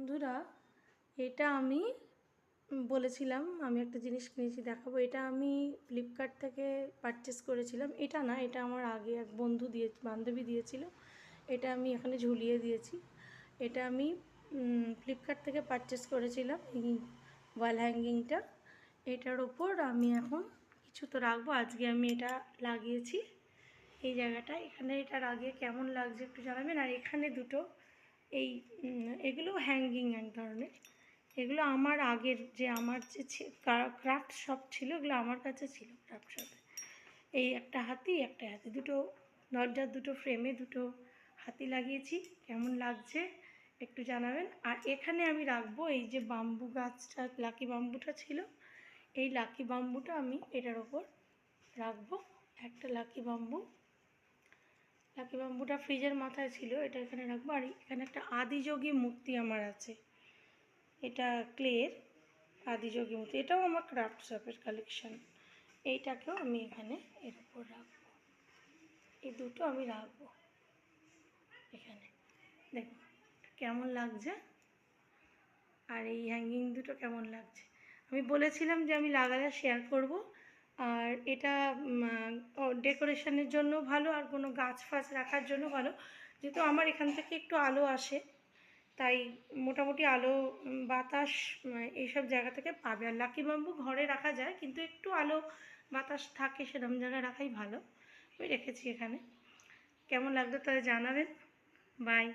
বন্ধুরা, এটা আমি বলেছিলাম আমি একটা জিনিস কিনেছি দেখাবো। এটা আমি ফ্লিপকার্ট থেকে পারচেস করেছিলাম। এটা না, এটা আমার আগে এক বান্ধবী দিয়েছিল। এটা আমি এখানে ঝুলিয়ে দিয়েছি। এটা আমি ফ্লিপকার্ট থেকে পারচেস করেছিলাম, এই ওয়াল হ্যাঙ্গিংটা। এটার ওপর আমি এখন কিছু তো রাখবো। আজকে আমি এটা লাগিয়েছি এই জায়গাটা। এখানে এটা লাগিয়ে কেমন লাগছে একটু জানাবেন। আর এখানে দুটো এই এগুলো হ্যাঙ্গিং এক ধরনের। এগুলো আমার আগের আমার যে ক্রাফট শপ ছিল, এগুলো আমার কাছে ছিল ক্রাফট শপে। এই একটা হাতি দুটো দরজার দুটো ফ্রেমে দুটো হাতি লাগিয়েছি। কেমন লাগছে একটু জানাবেন। আর এখানে আমি রাখবো এই যে বাম্বু গাছটা, লাকি বাম্বুটা ছিল, এই লাকি বাম্বুটা আমি এটার ওপর রাখবো। একটা লাকি বাম্বুটা ফ্রিজের মাথায় ছিল, এটা এখানে রাখবো। আর এখানে একটা আদিযোগী মূর্তি আমার আছে, এটা ক্লের আদিযোগী মূর্তি, এটাও আমার ক্রাফট শপের কালেকশন। এইটাকেও আমি এখানে এর উপর রাখবো। এই দুটো আমি রাখবো এখানে। দেখুন কেমন লাগছে। আর এই হ্যাঙ্গিং দুটো কেমন লাগছে। আমি বলেছিলাম যে আমি লাগালে শেয়ার করব। আর এটা ডেকোরেশনের জন্য ভালো, আর কোনো গাছ ফাছ রাখার জন্য ভালো। যেহেতু আমার এখান থেকে একটু আলো আসে, তাই মোটামুটি আলো বাতাস এইসব জায়গা থেকে পাবে। আর লাকি বাম্বু ঘরে রাখা যায়, কিন্তু একটু আলো বাতাস থাকে সেরকম জায়গায় রাখাই ভালো। আমি রেখেছি এখানে। কেমন লাগলো তাহলে জানাবেন। বাই।